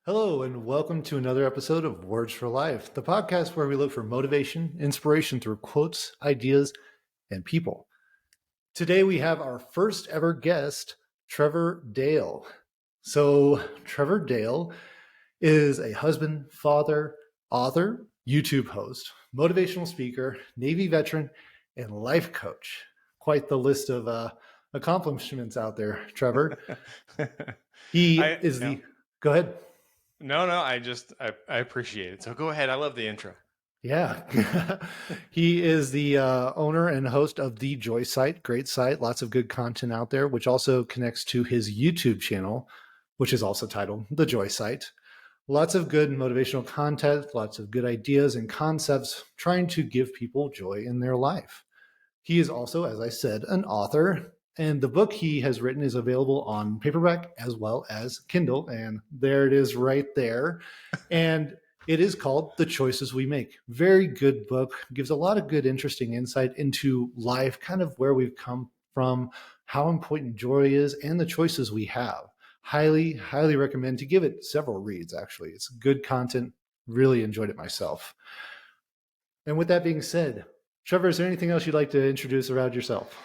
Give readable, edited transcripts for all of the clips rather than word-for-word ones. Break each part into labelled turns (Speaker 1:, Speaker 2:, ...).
Speaker 1: Hello, and welcome to another episode of Words for Life, the podcast where we look for motivation, inspiration through quotes, ideas, and people. Today we have our first ever guest, Trevor Dale. So, Trevor Dale is a husband, father, author, YouTube host, motivational speaker, Navy veteran, and life coach. Quite the list of accomplishments out there, Trevor. He
Speaker 2: I
Speaker 1: is
Speaker 2: no
Speaker 1: the, go ahead.
Speaker 2: no, I appreciate it. So go ahead. I love the intro.
Speaker 1: Yeah. He is the owner and host of The Joy Site. Great site. Lots of good content out there, which also connects to his YouTube channel, which is also titled The Joy Site. Lots of good motivational content, lots of good ideas and concepts trying to give people joy in their life. He is also, as I said, an author, and the book he has written is available on paperback as well as Kindle. And there it is right there. And it is called The Choices We Make. Very good book. Gives a lot of good, interesting insight into life, kind of where we've come from, how important joy is, and the choices we have. Highly, highly recommend to give it several reads, actually. It's good content. Really enjoyed it myself. And with that being said, Trevor, is there anything else you'd like to introduce around yourself?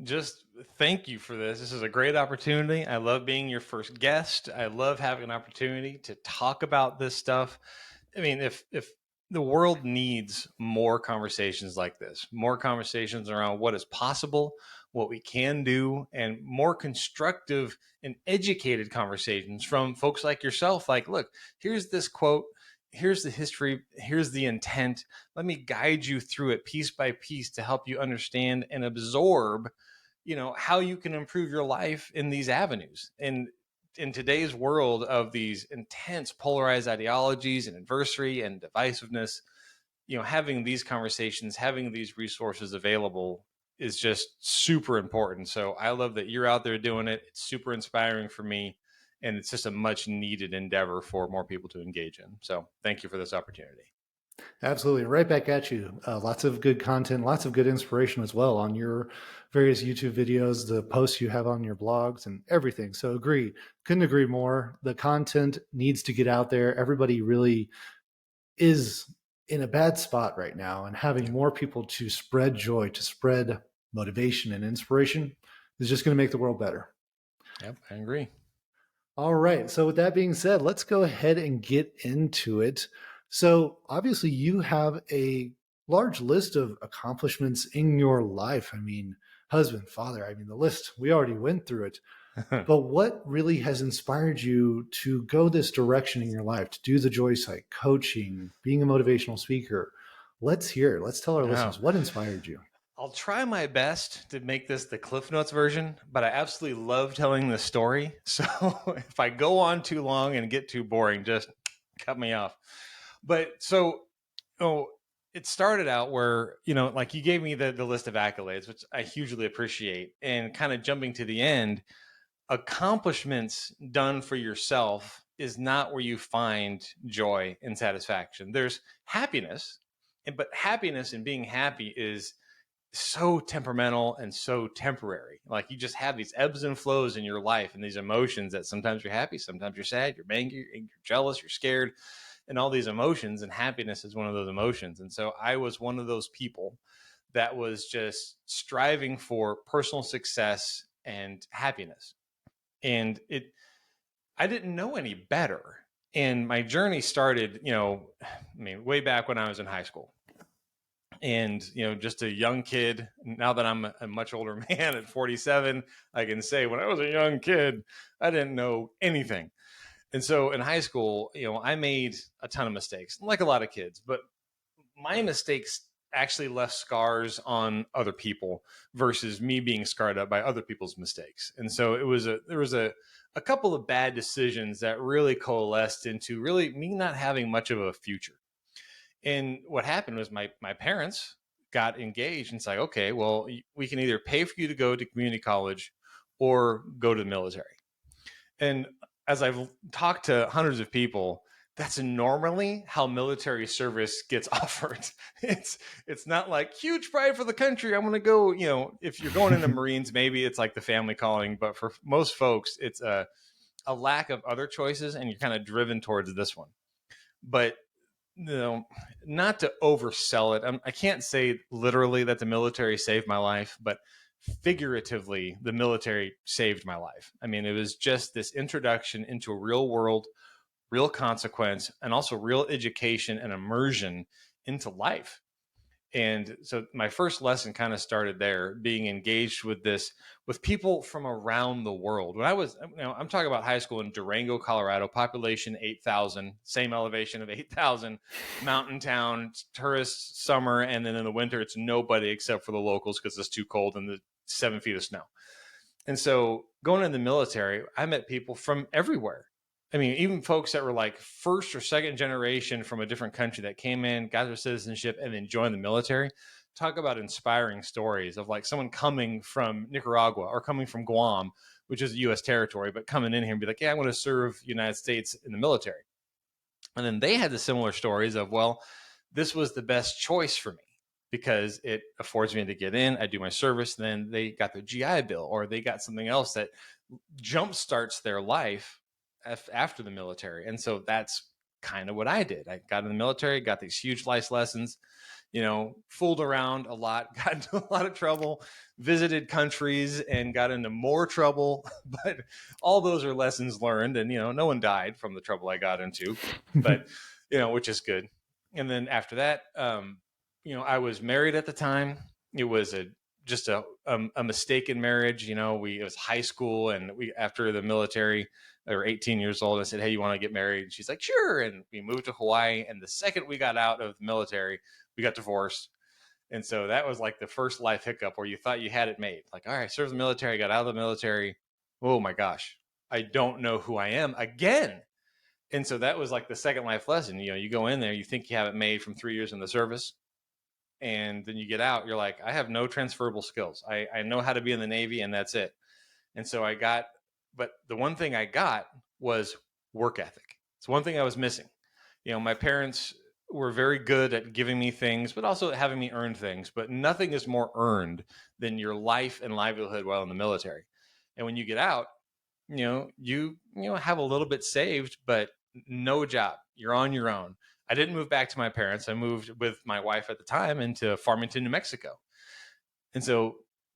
Speaker 2: Just thank you for this. This is a great opportunity. I love being your first guest. I love having an opportunity to talk about this stuff. I mean, if the world needs more conversations like this, more conversations around what is possible, what we can do, and more constructive and educated conversations from folks like yourself. Like, look, here's this quote, here's the history, here's the intent. Let me guide you through it piece by piece to help you understand and absorb, how you can improve your life in these avenues. And in today's world of these intense polarized ideologies and adversary and divisiveness, having these conversations, having these resources available is just super important. So I love that you're out there doing it. It's super inspiring for me. And it's just a much needed endeavor for more people to engage in. So thank you for this opportunity.
Speaker 1: Absolutely. Right back at you. Lots of good content, lots of good inspiration as well on your various YouTube videos, the posts you have on your blogs, and everything. So, agree. Couldn't agree more. The content needs to get out there. Everybody really is in a bad spot right now, and having
Speaker 2: Yeah.
Speaker 1: more people to spread joy, to spread motivation and inspiration is just going to make the world better.
Speaker 2: Yep, I agree.
Speaker 1: All right. So, with that being said, let's go ahead and get into it. So, obviously, you have a large list of accomplishments in your life. I mean, husband, father, I mean, the list, we already went through it. But what really has inspired you to go this direction in your life, to do the Joy Site, coaching, being a motivational speaker? Let's hear it. Let's tell our
Speaker 2: No,
Speaker 1: listeners what inspired you.
Speaker 2: I'll try my best to make this the Cliff Notes version, but I absolutely love telling the story. So if I go on too long and get too boring, just cut me off. But so, oh, it started out where, like you gave me the list of accolades, which I hugely appreciate. And kind of jumping to the end, accomplishments done for yourself is not where you find joy and satisfaction. There's happiness, but happiness and being happy is so temperamental and so temporary. Like you just have these ebbs and flows in your life and these emotions that sometimes you're happy, sometimes you're sad, you're angry, you're jealous, you're scared, and all these emotions. And happiness is one of those emotions. And so I was one of those people that was just striving for personal success and happiness. And I didn't know any better. And my journey started, way back when I was in high school and just a young kid. Now that I'm a much older man at 47, I can say when I was a young kid I didn't know anything. And so in high school, I made a ton of mistakes like a lot of kids, but my mistakes actually left scars on other people versus me being scarred up by other people's mistakes. And so there was a couple of bad decisions that really coalesced into really me not having much of a future. And what happened was my parents got engaged and it's like, okay, well, we can either pay for you to go to community college or go to the military. And as I've talked to hundreds of people, that's normally how military service gets offered. It's not like huge pride for the country. I'm going to go, if you're going into Marines, maybe it's like the family calling, but for most folks, it's a a lack of other choices and you're kind of driven towards this one. But not to oversell it. I can't say literally that the military saved my life, but figuratively, the military saved my life. I mean, it was just this introduction into a real world, real consequence, and also real education and immersion into life. And so my first lesson kind of started there, being engaged with people from around the world. When I was, I'm talking about high school in Durango, Colorado, population 8,000, same elevation of 8,000, mountain town, tourist summer. And then in the winter, it's nobody except for the locals because it's too cold and the 7 feet of snow. And so going in the military, I met people from everywhere. I mean, even folks that were like first or second generation from a different country that came in, got their citizenship, and then joined the military. Talk about inspiring stories of like someone coming from Nicaragua or coming from Guam, which is a U.S. territory, but coming in here and be like, yeah, I'm going to serve the United States in the military. And then they had the similar stories of, well, this was the best choice for me because it affords me to get in. I do my service. Then they got their GI Bill, or they got something else that jump starts their life after the military. And so that's kind of what I did. I got in the military, got these huge life lessons, fooled around a lot, got into a lot of trouble, visited countries and got into more trouble. But all those are lessons learned. And, no one died from the trouble I got into, but, which is good. And then after that, I was married at the time. It was just a mistaken marriage. It was high school, and after the military, I were 18 years old. I said, hey, you want to get married? And she's like, sure. And we moved to Hawaii. And the second we got out of the military, we got divorced. And so that was like the first life hiccup where you thought you had it made. Like, all right, served the military, got out of the military. Oh my gosh, I don't know who I am again. And so that was like the second life lesson. You go in there, you think you have it made from 3 years in the service. And then you get out, you're like, I have no transferable skills. I know how to be in the Navy, and that's it. And so but the one thing I got was work ethic. It's one thing I was missing. My parents were very good at giving me things, but also having me earn things. But nothing is more earned than your life and livelihood while in the military. And when you get out, you have a little bit saved, but no job. You're on your own. I didn't move back to my parents. I moved with my wife at the time into Farmington, New Mexico. And so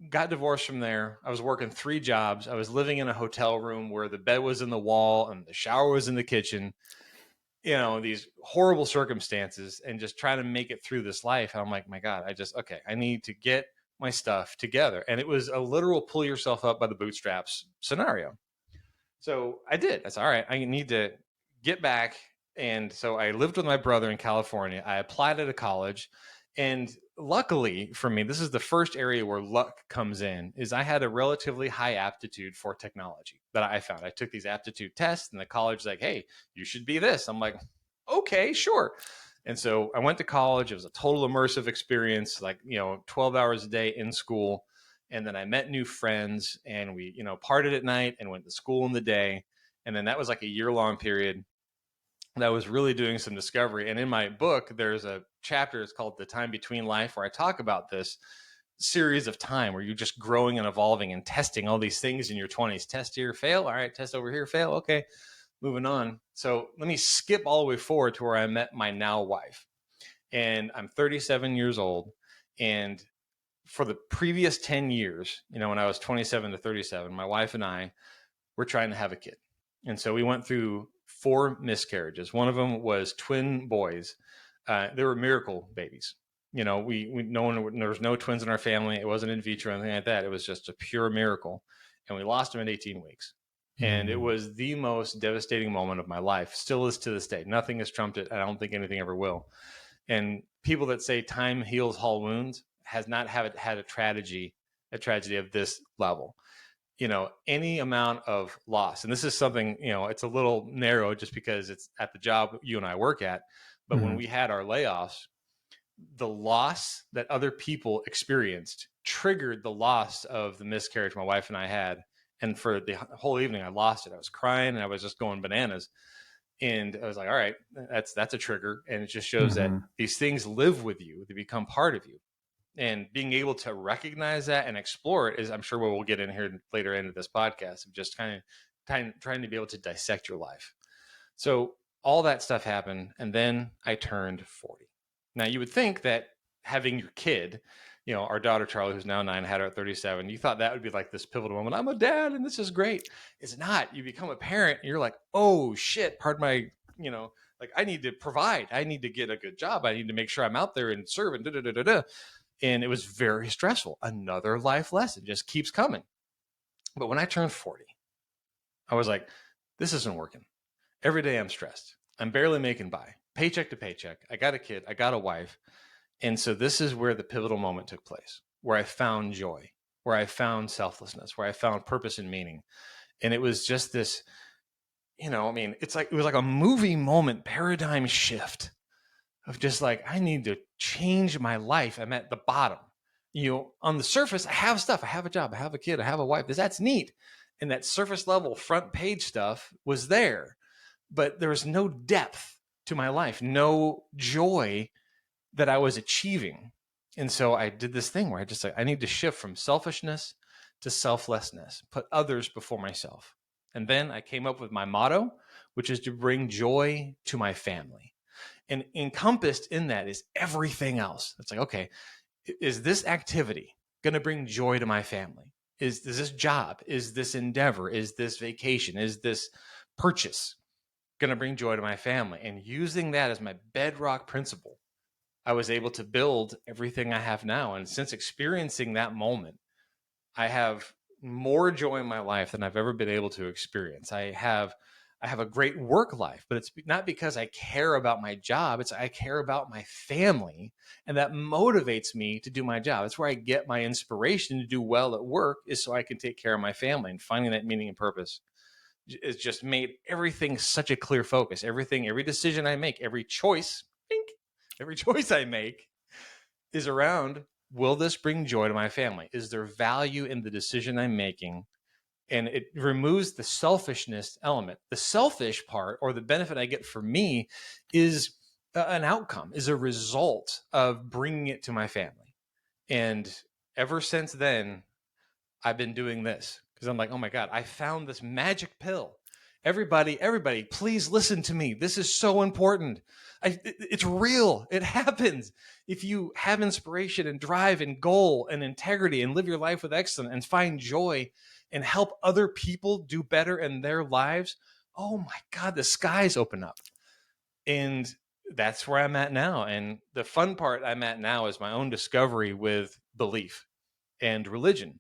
Speaker 2: got divorced from there. I was working 3 jobs. I was living in a hotel room where the bed was in the wall and the shower was in the kitchen. These horrible circumstances, and just trying to make it through this life. I'm like, my God, I need to get my stuff together. And it was a literal pull yourself up by the bootstraps scenario. So I did. I said, all right, I need to get back. And so I lived with my brother in California. I applied at a college. And luckily for me, this is the first area where luck comes in, is I had a relatively high aptitude for technology that I found. I took these aptitude tests, and the college was like, hey, you should be this. I'm like, okay, sure. And so I went to college. It was a total immersive experience, like, 12 hours a day in school. And then I met new friends, and we, partied at night and went to school in the day. And then that was like a year-long period that was really doing some discovery. And in my book, there's a chapter, it's called The Time Between Life, where I talk about this series of time where you're just growing and evolving and testing all these things in your 20s. Test here, fail. All right, test over here, fail. Okay, moving on. So let me skip all the way forward to where I met my now wife. And I'm 37 years old. And for the previous 10 years, when I was 27 to 37, my wife and I were trying to have a kid. And so we went through 4 miscarriages. One of them was twin boys. They were miracle babies. We no one, there was no twins in our family. It wasn't in vitro or anything like that. It was just a pure miracle. And we lost them at 18 weeks. And it was the most devastating moment of my life. Still is to this day. Nothing has trumped it. I don't think anything ever will. And people that say time heals all wounds has not had a tragedy of this level. Any amount of loss. And this is something, it's a little narrow just because it's at the job you and I work at. But when we had our layoffs, the loss that other people experienced triggered the loss of the miscarriage my wife and I had. And for the whole evening, I lost it. I was crying and I was just going bananas. And I was like, all right, that's a trigger. And it just shows that these things live with you. They become part of you. And being able to recognize that and explore it is, I'm sure, what we'll get in here later into this podcast, of just kind of trying to be able to dissect your life. So all that stuff happened, and then I turned 40. Now you would think that having your kid, our daughter Charlie, who's now 9, had her at 37, you thought that would be like this pivotal moment. I'm a dad and this is great. It's not. You become a parent and you're like, oh shit, pardon my, like I need to provide. I need to get a good job. I need to make sure I'm out there and serve and da da da da da. And it was very stressful. Another life lesson just keeps coming. But when I turned 40, I was like, this isn't working. Every day I'm stressed. I'm barely making by, paycheck to paycheck. I got a kid, I got a wife. And so this is where the pivotal moment took place, where I found joy, where I found selflessness, where I found purpose and meaning. And it was just this, it was like a movie moment paradigm shift of just like, I need to change my life. I'm at the bottom. On the surface, I have stuff. I have a job. I have a kid. I have a wife. That's neat. And that surface level front page stuff was there, but there was no depth to my life, no joy that I was achieving. And so I did this thing where I need to shift from selfishness to selflessness, put others before myself. And then I came up with my motto, which is to bring joy to my family. And encompassed in that is everything else. It's like, okay, is this activity going to bring joy to my family? Is this job? Is this endeavor? Is this vacation? Is this purchase going to bring joy to my family? And using that as my bedrock principle, I was able to build everything I have now. And since experiencing that moment, I have more joy in my life than I've ever been able to experience. I have a great work life, but it's not because I care about my job. It's I care about my family, and that motivates me to do my job. It's where I get my inspiration to do well at work, is so I can take care of my family. And finding that meaning and purpose has just made everything such a clear focus. Every decision I make, every choice I make is around, will this bring joy to my family? Is there value in the decision I'm making? And it removes the selfishness element. The selfish part, or the benefit I get for me, is an outcome, is a result of bringing it to my family. And ever since then, I've been doing this because I'm like, oh my God, I found this magic pill. Everybody, please listen to me. This is so important. It's real. It happens. If you have inspiration and drive and goal and integrity and live your life with excellence and find joy and help other people do better in their lives, oh my God, the skies open up. And that's where I'm at now. And the fun part I'm at now is my own discovery with belief and religion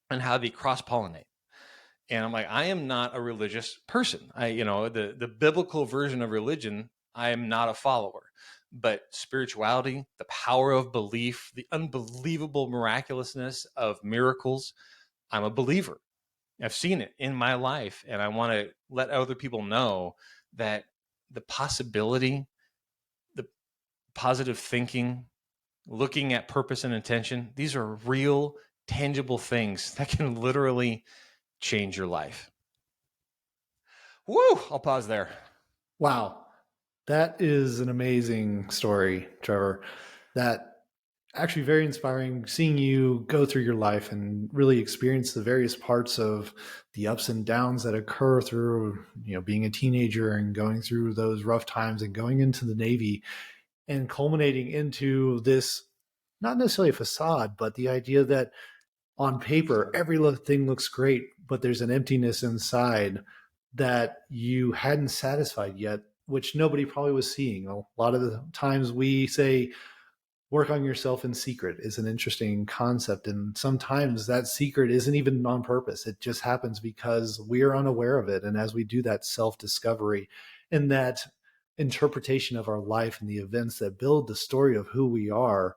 Speaker 2: and how they cross-pollinate. And I'm like, I am not a religious person. The biblical version of religion, I am not a follower. But spirituality, the power of belief, the unbelievable miraculousness of miracles, I'm a believer. I've seen it in my life, and I want to let other people know that the possibility, the positive thinking, looking at purpose and intention, these are real, tangible things that can literally change your life. Woo! I'll pause there.
Speaker 1: Wow. That is an amazing story, Trevor. That actually very inspiring, seeing you go through your life and really experience the various parts of the ups and downs that occur through, being a teenager and going through those rough times and going into the Navy and culminating into this, not necessarily a facade, but the idea that on paper, everything looks great, but there's an emptiness inside that you hadn't satisfied yet, which nobody probably was seeing. A lot of the times we say, work on yourself in secret is an interesting concept. And sometimes that secret isn't even on purpose. It just happens because we are unaware of it. And as we do that self-discovery and that interpretation of our life and the events that build the story of who we are,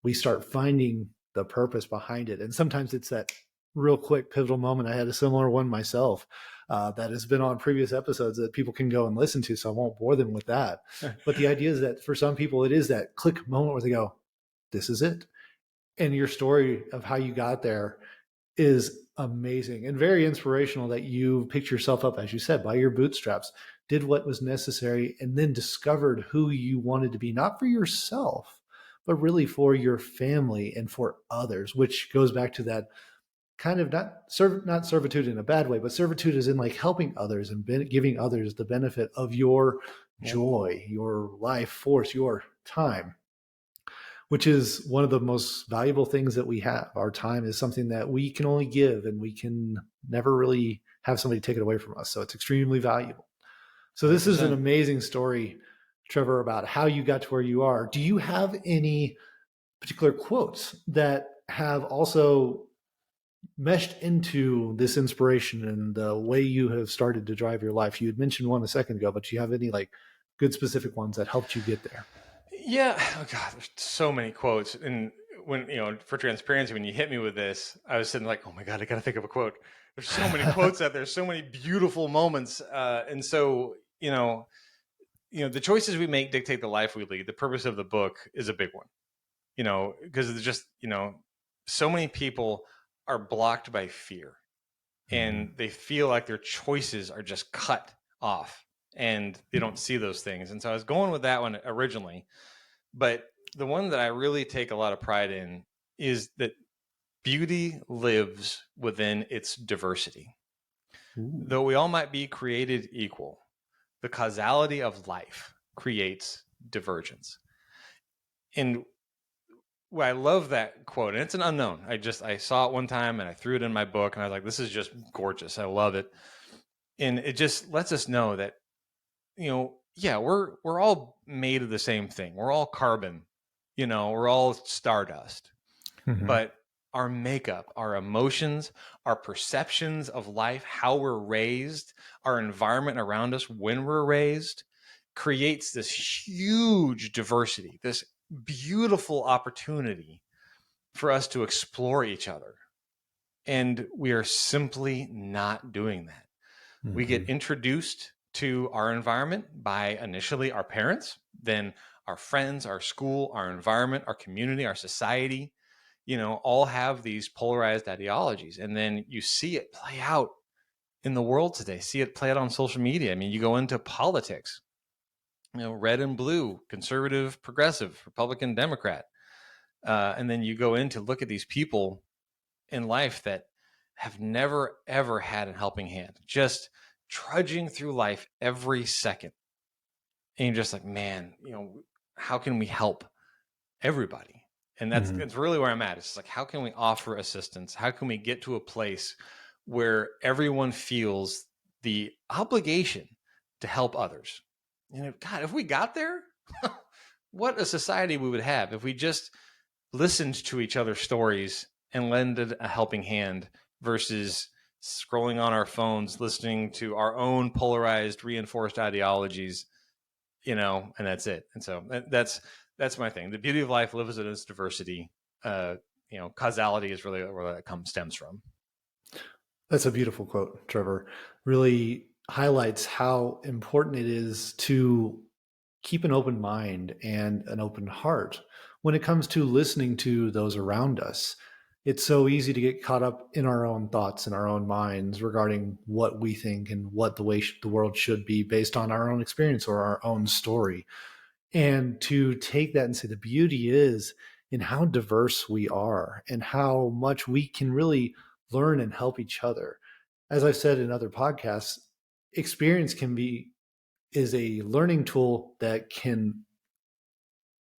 Speaker 1: we start finding the purpose behind it. And sometimes it's that real quick pivotal moment. I had a similar one myself that has been on previous episodes that people can go and listen to, so I won't bore them with that. But the idea is that for some people, it is that click moment where they go, this is it. And your story of how you got there is amazing and very inspirational, that you picked yourself up, as you said, by your bootstraps, did what was necessary, and then discovered who you wanted to be, not for yourself, but really for your family and for others, which goes back to that kind of not servitude in a bad way, but servitude is in like helping others and giving others the benefit of your
Speaker 2: Yep.
Speaker 1: joy, your life force, your time, which is one of the most valuable things that we have. Our time is something that we can only give, and we can never really have somebody take it away from us. So it's extremely valuable. So this is an
Speaker 2: 100%.
Speaker 1: amazing story, Trevor, about how you got to where you are. Do you have any particular quotes that have also meshed into this inspiration and the way you have started to drive your life? You had mentioned one a second ago, but do you have any like good specific ones that helped you get there?
Speaker 2: Yeah. Oh God, there's so many quotes. And when, for transparency, when you hit me with this, I was sitting like, oh my God, I got to think of a quote. There's so many quotes out there, so many beautiful moments. And so, the choices we make dictate the life we lead. The purpose of the book is a big one, because it's just, so many people are blocked by fear, and they feel like their choices are just cut off and they don't see those things. And so I was going with that one originally, but the one that I really take a lot of pride in is that beauty lives within its diversity.
Speaker 1: Ooh.
Speaker 2: Though we all might be created equal, the causality of life creates divergence. And I love that quote, and it's an unknown. I saw it one time and I threw it in my book, and I was like, this is just gorgeous. I love it. And it just lets us know that, yeah, we're all made of the same thing. We're all carbon, we're all stardust.
Speaker 1: Mhm.
Speaker 2: But our makeup, our emotions, our perceptions of life, how we're raised, our environment around us when we're raised, creates this huge diversity, this beautiful opportunity for us to explore each other. And we are simply not doing that. We get
Speaker 1: Mhm.
Speaker 2: introduced to our environment by initially our parents, then our friends, our school, our environment, our community, our society, all have these polarized ideologies. And then you see it play out in the world today, see it play out on social media. I mean, you go into politics, red and blue, conservative, progressive, Republican, Democrat. And then you go in to look at these people in life that have never, ever had a helping hand, just trudging through life every second. And you're just like, man, how can we help everybody? And
Speaker 1: Mhm.
Speaker 2: it's really where I'm at. It's just like, how can we offer assistance? How can we get to a place where everyone feels the obligation to help others? God, if we got there, what a society we would have if we just listened to each other's stories and lended a helping hand versus scrolling on our phones, listening to our own polarized, reinforced ideologies, and that's it. And so that's my thing. The beauty of life lives in its diversity. Causality is really where that stems from.
Speaker 1: That's a beautiful quote, Trevor. Really highlights how important it is to keep an open mind and an open heart when it comes to listening to those around us. It's so easy to get caught up in our own thoughts and our own minds regarding what we think and what the way the world should be based on our own experience or our own story. And to take that and say the beauty is in how diverse we are and how much we can really learn and help each other. As I've said in other podcasts, experience is a learning tool that can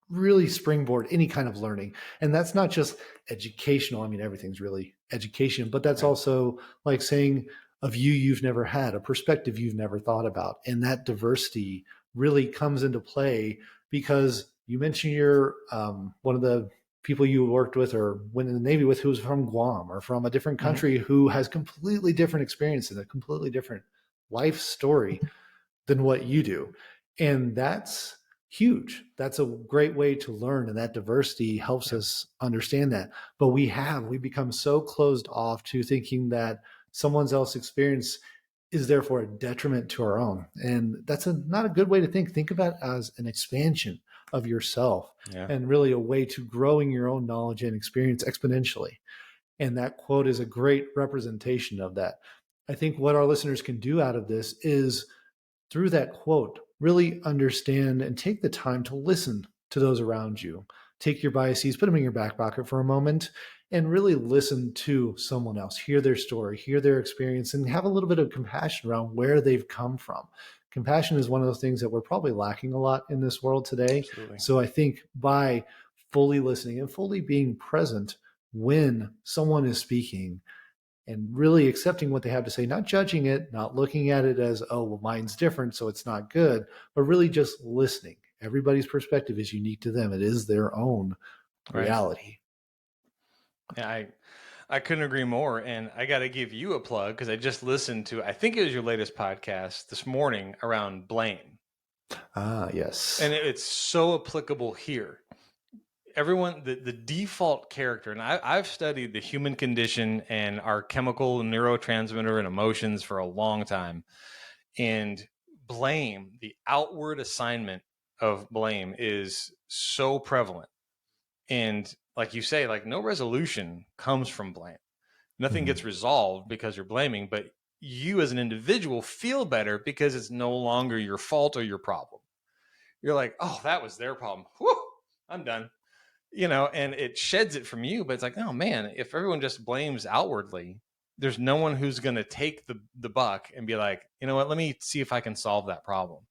Speaker 1: really springboard any kind of learning. And that's not just educational. I mean, everything's really education, but that's
Speaker 2: Right.
Speaker 1: also like saying a view you've never had, a perspective you've never thought about. And that diversity really comes into play because you mentioned you're one of the people you worked with or went in the Navy with who was from Guam or from a different
Speaker 2: Mm-hmm.
Speaker 1: country who has completely different experience and a completely different life story than what you do. And that's huge. That's a great way to learn. And that diversity helps
Speaker 2: Yeah.
Speaker 1: us understand that. But we become so closed off to thinking that someone else's experience is therefore a detriment to our own. And that's not a good way to think. Think about it as an expansion of yourself
Speaker 2: Yeah.
Speaker 1: and really a way to growing your own knowledge and experience exponentially. And that quote is a great representation of that. I think what our listeners can do out of this is through that quote, really understand and take the time to listen to those around you. take your biases, put them in your back pocket for a moment, and really listen to someone else, hear their story, hear their experience, and have a little bit of compassion around where they've come from. Compassion is one of those things that we're probably lacking a lot in this world today.
Speaker 2: Absolutely.
Speaker 1: So I think by fully listening and fully being present when someone is speaking and really accepting what they have to say, not judging it, not looking at it as, oh, well, mine's different, so it's not good, but really just listening. Everybody's perspective is unique to them. It is their own reality.
Speaker 2: Yeah, I couldn't agree more. And I got to give you a plug because I just listened to, I think it was your latest podcast this morning around blame.
Speaker 1: Ah, yes.
Speaker 2: And it's so applicable here. Everyone, the default character, and I've studied the human condition and our chemical neurotransmitter and emotions for a long time. And blame, the outward assignment of blame, is so prevalent. And like you say, like no resolution comes from blame. Nothing gets resolved because you're blaming, but you as an individual feel better because it's no longer your fault or your problem. You're like, oh, that was their problem. Whew, I'm done. And it sheds it from you, but it's like, oh man, if everyone just blames outwardly, there's no one who's going to take the buck and be like, you know what, let me see if I can solve that problem.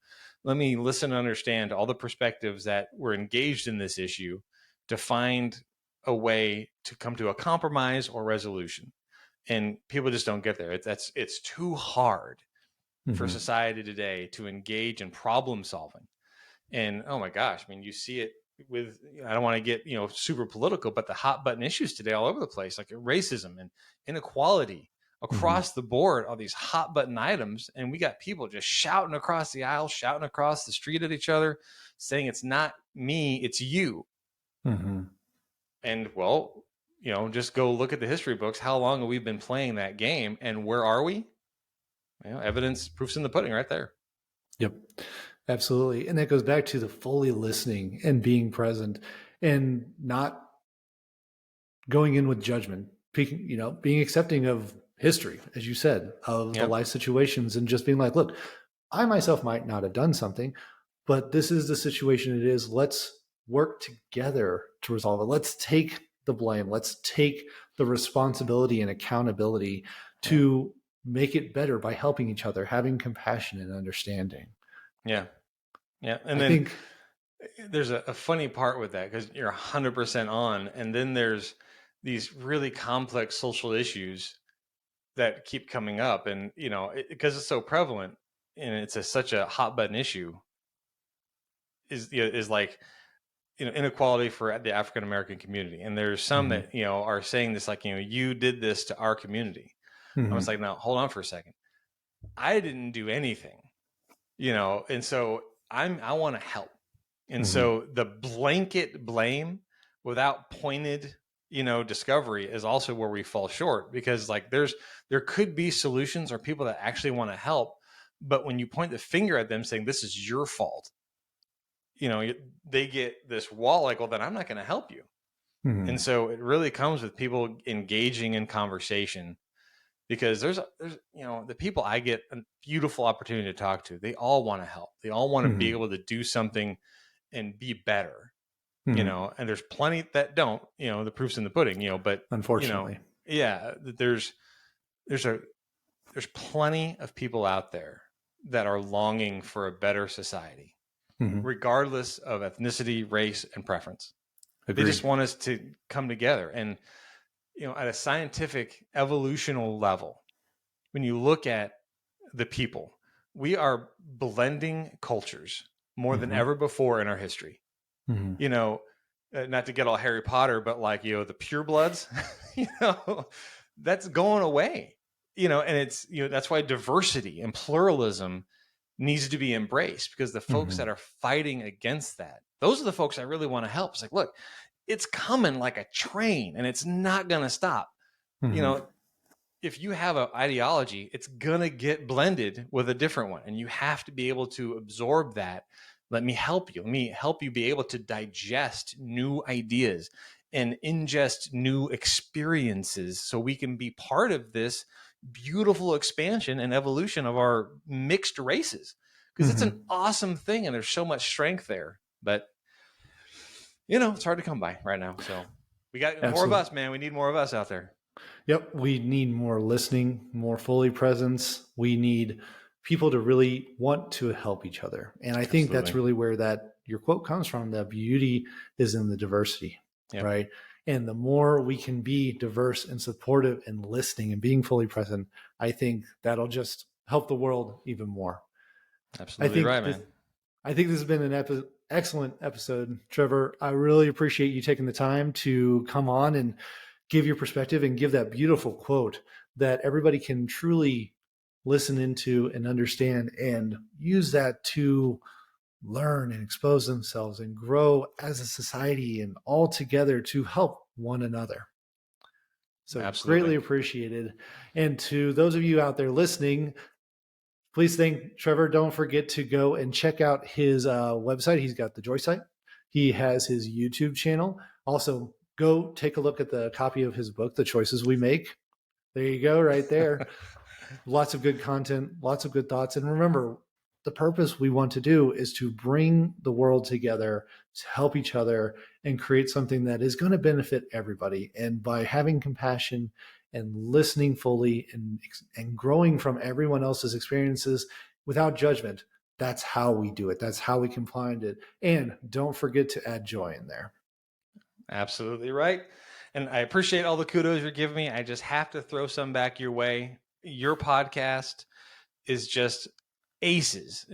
Speaker 2: Let me listen and understand all the perspectives that were engaged in this issue to find a way to come to a compromise or resolution. And people just don't get there. It's too hard for society today to engage in problem solving. And oh my gosh, I mean, you see it with, I don't want to get, super political, but the hot button issues today all over the place, like racism and inequality across the board, all these hot button items. And we got people just shouting across the aisle, shouting across the street at each other, saying it's not me, it's you. And well, just go look at the history books. How long have we been playing that game, and where are we? Evidence, proof's in the pudding right there.
Speaker 1: Yep, absolutely. And that goes back to the fully listening and being present and not going in with judgment, being accepting of history, as you said, of the life situations, and just being like, look, I myself might not have done something, but this is the situation it is. Let's work together to resolve it. Let's take the blame. Let's take the responsibility and accountability to make it better by helping each other, having compassion and understanding.
Speaker 2: Yeah. And I think there's a funny part with that, because you're 100% on. And then there's these really complex social issues that keep coming up. And, because it's so prevalent and it's such a hot button issue, is like, inequality for the African American community. And there's some that, are saying this, like, you did this to our community. I was like, now hold on for a second. I didn't do anything, and so I want to help. And so the blanket blame without pointed, discovery is also where we fall short, because like there could be solutions or people that actually want to help. But when you point the finger at them saying this is your fault, they get this wall, like, well, then I'm not going to help you. And so it really comes with people engaging in conversation, because there's the people I get a beautiful opportunity to talk to, they all want to help. They all want to be able to do something and be better, and there's plenty that don't, the proof's in the pudding, but
Speaker 1: unfortunately,
Speaker 2: there's plenty of people out there that are longing for a better society, regardless of ethnicity, race, and preference. Agreed. They just want us to come together. And, at a scientific evolutional level, when you look at the people, we are blending cultures more than ever before in our history. Not to get all Harry Potter, but like, the purebloods, that's going away, and it's, that's why diversity and pluralism needs to be embraced, because the folks that are fighting against that, those are the folks I really want to help. It's like, look, it's coming like a train and it's not going to stop. If you have an ideology, it's going to get blended with a different one, and you have to be able to absorb that. Let me help you. Let me help you be able to digest new ideas and ingest new experiences, so we can be part of this beautiful expansion and evolution of our mixed races, because it's an awesome thing and there's so much strength there. But It's hard to come by right now. So we got more of
Speaker 1: Absolutely.
Speaker 2: us, man. We need more of us out there.
Speaker 1: Yep. We need more listening, more fully presence. We need people to really want to help each other. And I think that's
Speaker 2: Absolutely.
Speaker 1: really where that your quote comes from. The beauty is in the diversity,
Speaker 2: Yep.
Speaker 1: right? And the more we can be diverse and supportive and listening and being fully present, I think that'll just help the world even more. I
Speaker 2: Absolutely right,
Speaker 1: think this
Speaker 2: man.
Speaker 1: I think this has been an excellent episode, Trevor. I really appreciate you taking the time to come on and give your perspective and give that beautiful quote that everybody can truly listen into and understand and use that to learn and expose themselves and grow as a society and all together to help one another. So
Speaker 2: Absolutely.
Speaker 1: greatly appreciated. And to those of you out there listening, please thank Trevor. Don't forget to go and check out his website. He's got the Joy site. He has his YouTube channel. Also, go take a look at the copy of his book, The Choices We Make. There you go, right there. Lots of good content, lots of good thoughts. And remember, the purpose we want to do is to bring the world together, to help each other, and create something that is going to benefit everybody. And by having compassion and listening fully and growing from everyone else's experiences without judgment, that's how we do it. That's how we can find it. And don't forget to add joy in there.
Speaker 2: Absolutely right. And I appreciate all the kudos you're giving me. I just have to throw some back your way. Your podcast is just aces.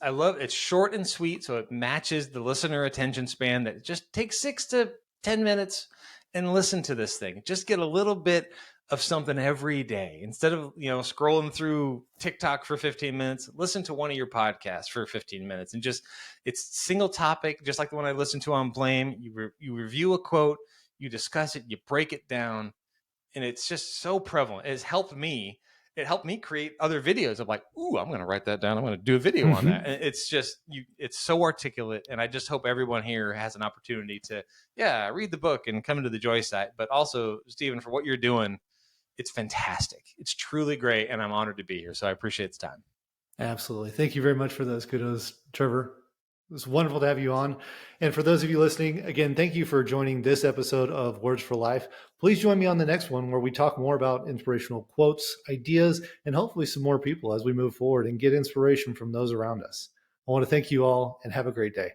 Speaker 2: I love it's short and sweet, so it matches the listener attention span. That just takes 6 to 10 minutes and listen to this thing. Just get a little bit of something every day instead of scrolling through TikTok for 15 minutes. Listen to one of your podcasts for 15 minutes, and just it's single topic, just like the one I listened to on Blame. You review a quote, you discuss it, you break it down, and it's just so prevalent. It has helped me. It helped me create other videos of like, ooh, I'm going to write that down. I'm going to do a video on that. And it's just it's so articulate, and I just hope everyone here has an opportunity to read the book and come into the Joy site. But also, Stephen, for what you're doing, it's fantastic. It's truly great, and I'm honored to be here. So I appreciate the time.
Speaker 1: Absolutely. Thank you very much for those kudos, Trevor. It's wonderful to have you on. And for those of you listening, again, thank you for joining this episode of Words for Life. Please join me on the next one where we talk more about inspirational quotes, ideas, and hopefully some more people as we move forward and get inspiration from those around us. I want to thank you all and have a great day.